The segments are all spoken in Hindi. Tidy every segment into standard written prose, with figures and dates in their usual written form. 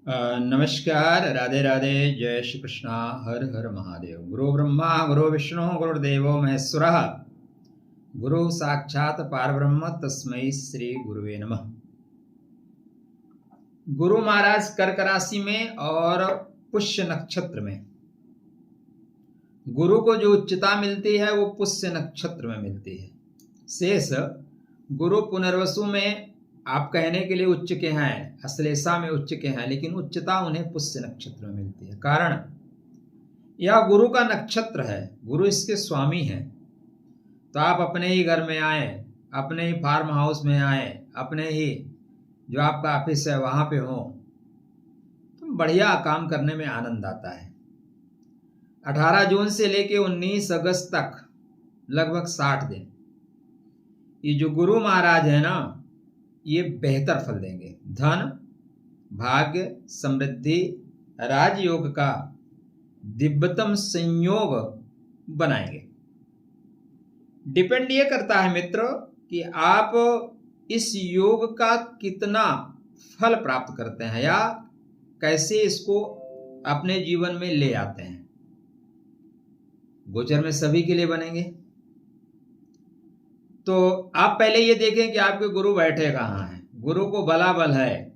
नमस्कार, राधे राधे, जय श्री कृष्णा, हर हर महादेव। गुरु ब्रह्मा गुरु विष्णु गुरुर्देवो महेश्वरः, गुरु साक्षात पारब्रह्म तस्मै श्री गुरुवे नमः। गुरु महाराज कर्क राशि में और पुष्य नक्षत्र में। गुरु को जो उच्चता मिलती है वो पुष्य नक्षत्र में मिलती है। शेष गुरु पुनर्वसु में आप कहने के लिए उच्च के हैं, अश्लेषा में उच्च के हैं, लेकिन उच्चता उन्हें पुष्य नक्षत्र में मिलती है। कारण यह गुरु का नक्षत्र है, गुरु इसके स्वामी हैं। तो आप अपने ही घर में आए, अपने ही फार्म हाउस में आए, अपने ही जो आपका ऑफिस है वहां पे हो, तो बढ़िया काम करने में आनंद आता है। 18 जून से लेके 19 अगस्त तक लगभग 60 दिन ये जो गुरु महाराज है ना, ये बेहतर फल देंगे। धन, भाग्य, समृद्धि, राजयोग का दिव्यतम संयोग बनाएंगे। डिपेंड ये करता है मित्र कि आप इस योग का कितना फल प्राप्त करते हैं या कैसे इसको अपने जीवन में ले आते हैं। गोचर में सभी के लिए बनेंगे। तो आप पहले ये देखें कि आपके गुरु बैठे कहाँ हैं। गुरु को बला बल है।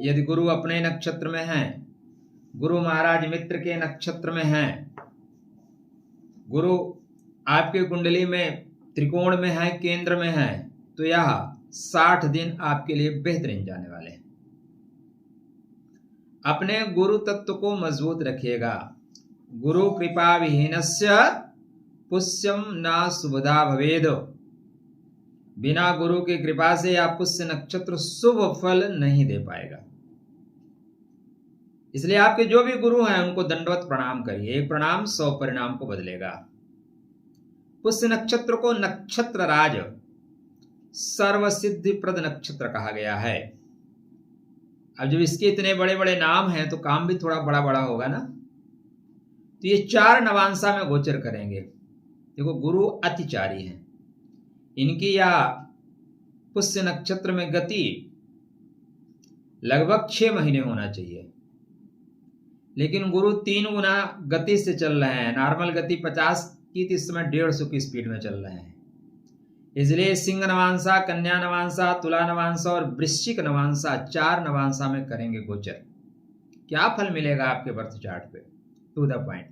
यदि गुरु अपने नक्षत्र में हैं, गुरु महाराज मित्र के नक्षत्र में हैं, गुरु आपके कुंडली में त्रिकोण में है, केंद्र में है, तो यह 60 दिन आपके लिए बेहतरीन जाने वाले हैं। अपने गुरु तत्व को मजबूत रखिएगा। गुरु कृपा विहीनस्य पुष्यम न शुभदा भवेद। बिना गुरु की कृपा से आप पुष्य नक्षत्र शुभ फल नहीं दे पाएगा। इसलिए आपके जो भी गुरु हैं उनको दंडवत प्रणाम करिए। एक प्रणाम 100 परिणाम को बदलेगा। पुष्य नक्षत्र को नक्षत्र राज सर्वसिद्धि प्रद नक्षत्र कहा गया है। अब जब इसके इतने बड़े बड़े नाम हैं तो काम भी थोड़ा बड़ा बड़ा होगा ना। तो ये 4 नवांशा में गोचर करेंगे। देखो, गुरु अतिचारी हैं। इनकी या पुष्य नक्षत्र में गति लगभग 6 महीने होना चाहिए, लेकिन गुरु 3 गुना गति से चल रहे हैं। नॉर्मल गति 50 की, इस समय 150 की स्पीड में चल रहे हैं। इसलिए सिंह नवांशा, कन्या नवांशा, तुला नवांशा और वृश्चिक नवांशा 4 नवांशा में करेंगे गोचर। क्या फल मिलेगा आपके बर्थ चार्ट पे? To the point.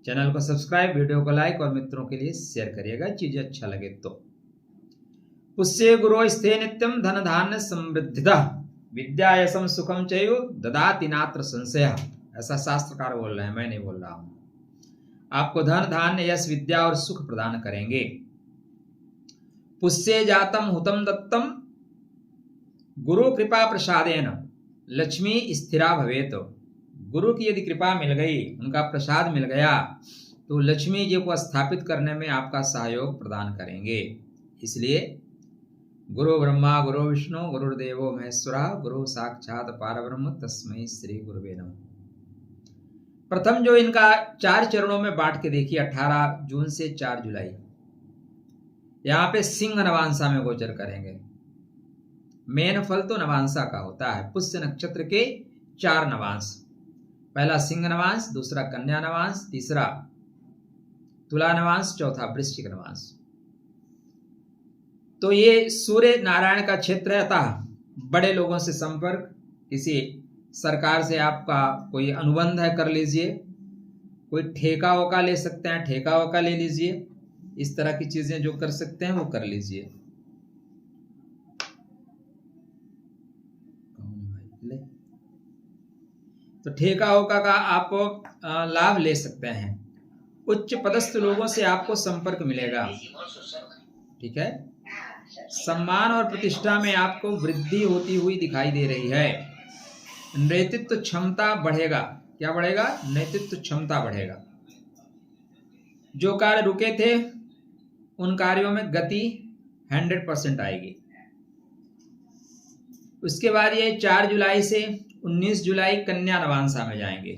चैनल को सब्सक्राइब, वीडियो को लाइक और मित्रों के लिए शेयर करिएगा, चीजें अच्छा लगे तो। पुष्य गुरु स्थे नित्यम धन धान्य समृद्धिदा विद्या यशम सुखम चैव ददाति नात्र संशय। ऐसा शास्त्रकार बोल रहे हैं, मैं नहीं बोल रहा हूं। आपको धन धान्य यश विद्या और सुख प्रदान करेंगे। पुष्य जातम हुतम दत्तम गुरु कृपा प्रसादेन लक्ष्मी स्थिरा भवेत। गुरु की यदि कृपा मिल गई, उनका प्रसाद मिल गया, तो लक्ष्मी जी को स्थापित करने में आपका सहयोग प्रदान करेंगे। इसलिए गुरु ब्रह्मा गुरु विष्णु गुरुर्देवो महेश्वरः, गुरु साक्षात पारब्रह्म तस्मै श्री गुरुवे नमः। प्रथम जो इनका 4 चरणों में बांट के देखिए, 18 जून से 4 जुलाई, यहाँ पे सिंह नवांशा में गोचर करेंगे। मेन फल तो नवांशा का होता है। पुष्य नक्षत्र के 4 नवांश, पहला सिंह नवांश, दूसरा कन्या नवांश, तीसरा तुला नवांश, चौथा वृश्चिक नवांश। तो ये सूर्य नारायण का क्षेत्र है। अतः बड़े लोगों से संपर्क, किसी सरकार से आपका कोई अनुबंध है कर लीजिए, कोई ठेका वोका ले सकते हैं, ठेका वोका ले लीजिए। इस तरह की चीजें जो कर सकते हैं वो कर लीजिए। तो ठेका वोका का आप लाभ ले सकते हैं। उच्च पदस्थ लोगों से आपको संपर्क मिलेगा, ठीक है। सम्मान और प्रतिष्ठा में आपको वृद्धि होती हुई दिखाई दे रही है। नेतृत्व क्षमता बढ़ेगा। क्या बढ़ेगा? नेतृत्व क्षमता बढ़ेगा। जो कार्य रुके थे उन कार्यों में गति 100% आएगी। उसके बाद ये 4 जुलाई से 19 जुलाई कन्या नवांशा में जाएंगे।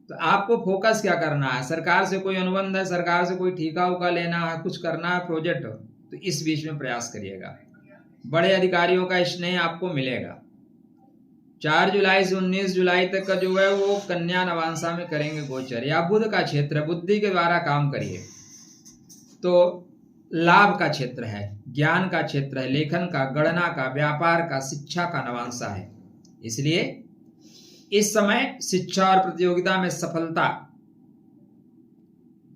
तो आपको फोकस क्या करना है? सरकार से कोई अनुबंध है, सरकार से कोई ठेका उका लेना है, कुछ करना है प्रोजेक्ट, तो इस बीच में प्रयास करिएगा। बड़े अधिकारियों का स्नेह आपको मिलेगा। 4 जुलाई से 19 जुलाई तक का जो है वो कन्या नवांशा में करेंगे गोचर, या बुध का क्षेत्र, बुद्धि के द्वारा काम करिए तो लाभ का क्षेत्र है, ज्ञान का क्षेत्र है, लेखन का, गणना का, व्यापार का, शिक्षा का नवांशा है। इसलिए इस समय शिक्षा और प्रतियोगिता में सफलता,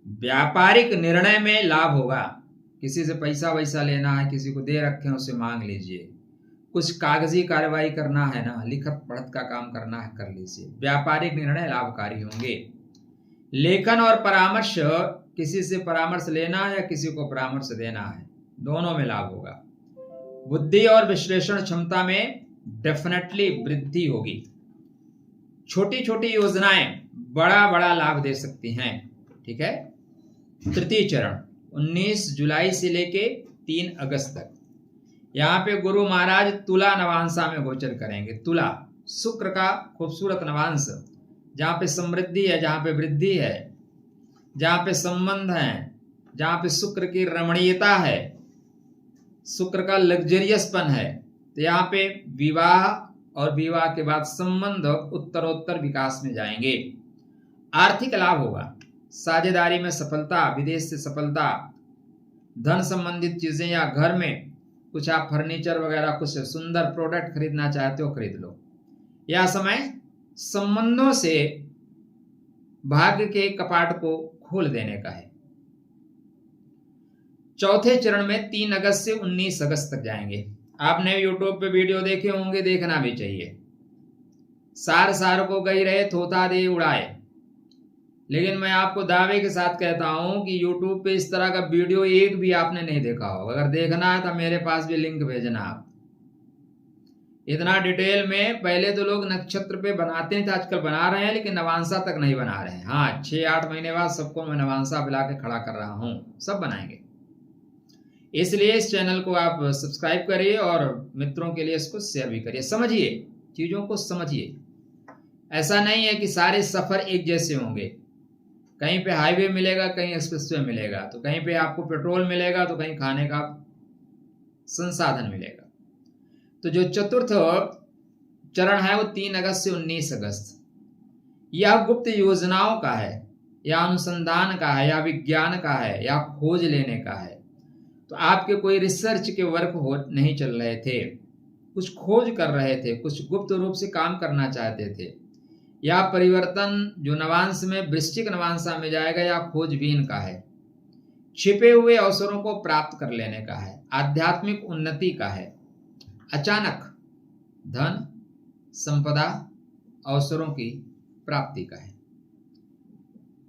व्यापारिक निर्णय में लाभ होगा। किसी से पैसा वैसा लेना है, किसी को दे रखे हैं, उसे मांग लीजिए। कुछ कागजी कार्रवाई करना है ना, लिखत पढ़त का काम करना है, कर लीजिए। व्यापारिक निर्णय लाभकारी होंगे। लेखन और परामर्श, किसी से परामर्श लेना है या किसी को परामर्श देना है, दोनों में लाभ होगा। बुद्धि और विश्लेषण क्षमता में डेफिनेटली वृद्धि होगी। छोटी छोटी योजनाएं बड़ा बड़ा लाभ दे सकती हैं। ठीक है। तृतीय चरण 19 जुलाई से लेके 3 अगस्त तक यहाँ पे गुरु महाराज तुला नवांशा में गोचर करेंगे। तुला शुक्र का खूबसूरत नवांश, जहाँ पे समृद्धि है, जहाँ पे वृद्धि है, जहाँ पे संबंध है, जहाँ पे शुक्र की रमणीयता है, शुक्र का लग्जरियसपन है। तो यहाँ पे विवाह और विवाह के बाद संबंध उत्तरोत्तर विकास में जाएंगे। आर्थिक लाभ होगा, साझेदारी में सफलता, विदेश से सफलता, धन संबंधित चीजें, या घर में कुछ आप फर्नीचर वगैरह कुछ सुंदर प्रोडक्ट खरीदना चाहते हो, खरीद लो। यह समय संबंधों से भाग्य के कपाट को खोल देने का है। चौथे चरण में 3 अगस्त से 19 अगस्त तक जाएंगे। आपने यूट्यूब पे वीडियो देखे होंगे, देखना भी चाहिए। सार को गई रहे, थोथा दे उड़ाए। लेकिन मैं आपको दावे के साथ कहता हूं कि यूट्यूब पे इस तरह का वीडियो एक भी आपने नहीं देखा होगा। अगर देखना है तो मेरे पास भी लिंक भेजना आप। इतना डिटेल में पहले तो लोग नक्षत्र पे बनाते थे, आजकल बना रहे हैं, लेकिन नवांशा तक नहीं बना रहे हैं। हाँ, 6-8 महीने बाद सबको मैं नवांशा बुला के खड़ा कर रहा हूँ, सब बनाएंगे। इसलिए इस चैनल को आप सब्सक्राइब करिए और मित्रों के लिए इसको शेयर भी करिए। समझिए, चीजों को समझिए। ऐसा नहीं है कि सारे सफर एक जैसे होंगे। कहीं पे हाईवे मिलेगा, कहीं एक्सप्रेसवे मिलेगा, तो कहीं पे आपको पेट्रोल मिलेगा, तो कहीं खाने का संसाधन मिलेगा। तो जो चतुर्थ चरण है वो 3 अगस्त से 19 अगस्त, यह गुप्त योजनाओं का है, या अनुसंधान का है, या विज्ञान का है, या खोज लेने का है। तो आपके कोई रिसर्च के वर्क हो नहीं चल रहे थे, कुछ खोज कर रहे थे, कुछ गुप्त रूप से काम करना चाहते थे, या परिवर्तन जो नवांश में वृश्चिक नवांशा में जाएगा, या खोजबीन का है, छिपे हुए अवसरों को प्राप्त कर लेने का है, आध्यात्मिक उन्नति का है, अचानक धन संपदा अवसरों की प्राप्ति का है।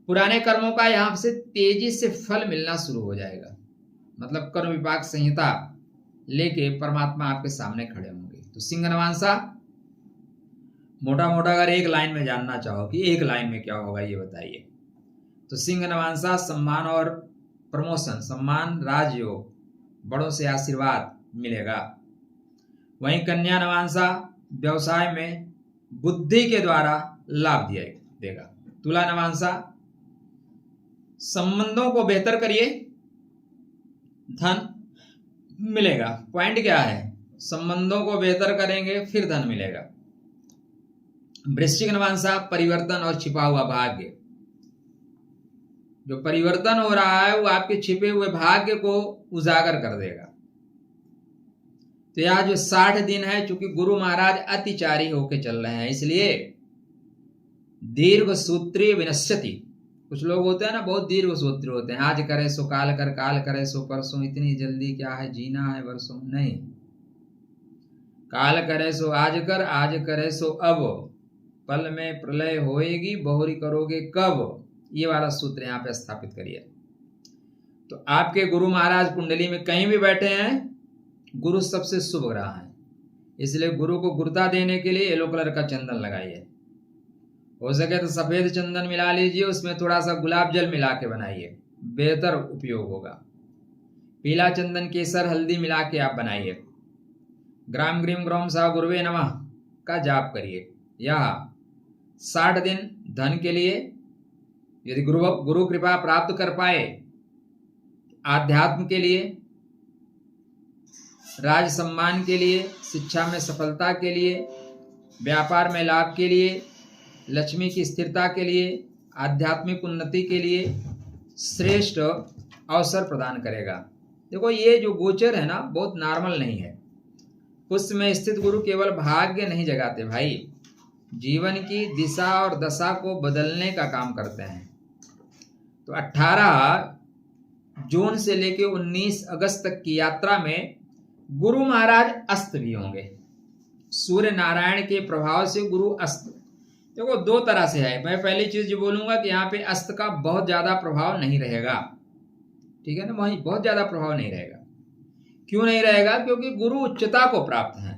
पुराने कर्मों का यहां से तेजी से फल मिलना शुरू हो जाएगा। मतलब कर्म विपाक संहिता लेके परमात्मा आपके सामने खड़े होंगे। तो सिंह नवांशा मोटा मोटा अगर एक लाइन में जानना चाहो कि एक लाइन में क्या होगा ये बताइए, तो सिंह नवांशा सम्मान और प्रमोशन, सम्मान, राजयोग, बड़ों से आशीर्वाद मिलेगा। वहीं कन्या नवांशा व्यवसाय में बुद्धि के द्वारा लाभ देगा। तुला नवांशा संबंधों को बेहतर करिए, धन मिलेगा। पॉइंट क्या है? संबंधों को बेहतर करेंगे फिर धन मिलेगा। वृश्चिक नवांशा परिवर्तन और छिपा हुआ भाग्य, जो परिवर्तन हो रहा है वो आपके छिपे हुए भाग्य को उजागर कर देगा। तो यह जो 60 दिन है, चूंकि गुरु महाराज अतिचारी होके चल रहे हैं, इसलिए दीर्घ सूत्री विनश्यति। कुछ लोग होते हैं ना, बहुत दीर्घ सूत्री होते हैं, आज करे सो काल कर, काल करे सो परसों, इतनी जल्दी क्या है, जीना है वर्षों नहीं। काल करे सो आज कर, आज करे सो अब, पल में प्रलय होएगी, बहुरी करोगे कब। ये वाला सूत्र यहाँ पे स्थापित करिए। तो आपके गुरु महाराज कुंडली में कहीं भी बैठे हैं, गुरु सबसे शुभ ग्रह है, इसलिए गुरु को गुरुता देने के लिए येलो कलर का चंदन लगाइए। हो सके तो सफेद चंदन मिला लीजिए, उसमें थोड़ा सा गुलाब जल मिला के बनाइए, बेहतर उपयोग होगा। पीला चंदन, केसर, हल्दी मिला के आप बनाइए। ग्राम ग्रीम ग्रोम सा गुरुवे नमः का जाप करिए। यह 60 दिन धन के लिए, यदि गुरु कृपा प्राप्त कर पाए, आध्यात्म के लिए, राज सम्मान के लिए, शिक्षा में सफलता के लिए, व्यापार में लाभ के लिए, लक्ष्मी की स्थिरता के लिए, आध्यात्मिक उन्नति के लिए श्रेष्ठ अवसर प्रदान करेगा। देखो ये जो गोचर है ना बहुत नॉर्मल नहीं है। पुष्य में स्थित गुरु केवल भाग्य नहीं जगाते भाई, जीवन की दिशा और दशा को बदलने का काम करते हैं। तो 18 जून से लेकर 19 अगस्त तक की यात्रा में गुरु महाराज अस्त भी होंगे। सूर्य नारायण के प्रभाव से गुरु अस्त, देखो दो तरह से है। मैं पहली चीज जो बोलूंगा कि यहाँ पे अस्त का बहुत ज्यादा प्रभाव नहीं रहेगा, ठीक है ना, वहीं बहुत ज्यादा प्रभाव नहीं रहेगा। क्यों नहीं रहेगा? क्योंकि गुरु उच्चता को प्राप्त हैं।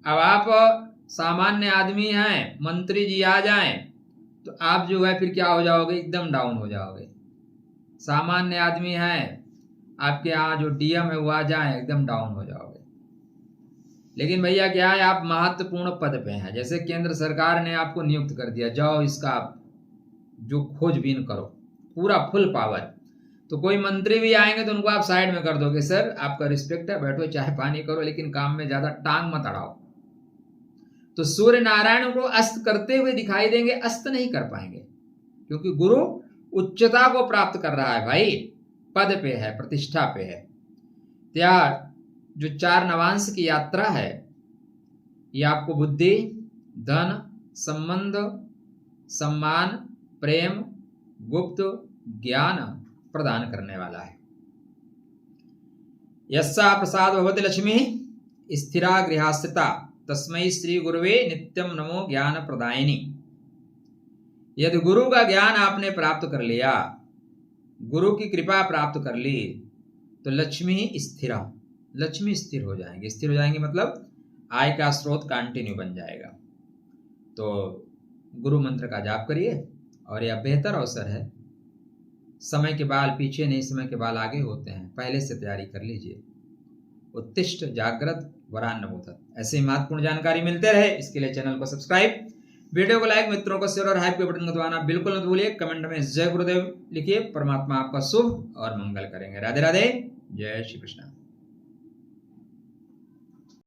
अब आप सामान्य आदमी हैं, मंत्री जी आ जाएं तो आप जो है फिर क्या हो जाओगे, एकदम डाउन हो जाओगे। सामान्य आदमी हैं, आपके यहाँ जो डीएम है वो आ जाए, एकदम डाउन हो जाओगे। लेकिन भैया क्या है, आप महत्वपूर्ण पद पे हैं, जैसे केंद्र सरकार ने आपको नियुक्त कर दिया, जाओ इसका जो खोजबीन करो, पूरा फुल पावर। तो कोई मंत्री भी आएंगे तो उनको आप साइड में कर दोगे, सर आपका रिस्पेक्ट है, बैठो चाय पानी करो, लेकिन काम में ज्यादा टांग मत अड़ाओ। तो सूर्य नारायण को अस्त करते हुए दिखाई देंगे, अस्त नहीं कर पाएंगे, क्योंकि गुरु उच्चता को प्राप्त कर रहा है भाई, पद पे है, प्रतिष्ठा पे है। त्याग जो 4 नवांश की यात्रा है ये आपको बुद्धि, धन, संबंध, सम्मान, प्रेम, गुप्त ज्ञान प्रदान करने वाला है। यस्सा प्रसाद भवति लक्ष्मी स्थिरा गृहास्थिता तस्मै श्री गुरुवे नित्यम नमो ज्ञान प्रदायिनी। यदि गुरु का ज्ञान आपने प्राप्त कर लिया, गुरु की कृपा प्राप्त कर ली, तो लक्ष्मी स्थिरा, लक्ष्मी स्थिर हो जाएंगे। स्थिर हो जाएंगे मतलब आय का स्रोत कंटिन्यू बन जाएगा। तो गुरु मंत्र का जाप करिए और यह बेहतर अवसर है। समय के बाल पीछे नहीं, समय के बाल आगे होते हैं, पहले से तैयारी कर लीजिए। उत्तिष्ठ जागृत वरान्नमोदत। ऐसे ही महत्वपूर्ण जानकारी मिलते रहे, इसके लिए चैनल को सब्सक्राइब, वीडियो को लाइक, मित्रों को शेयर और हाइप के बटन को दबाना बिल्कुल मत भूलिए। कमेंट में जय गुरुदेव लिखिए। परमात्मा आपका शुभ और मंगल करेंगे। राधे राधे, जय श्री कृष्ण।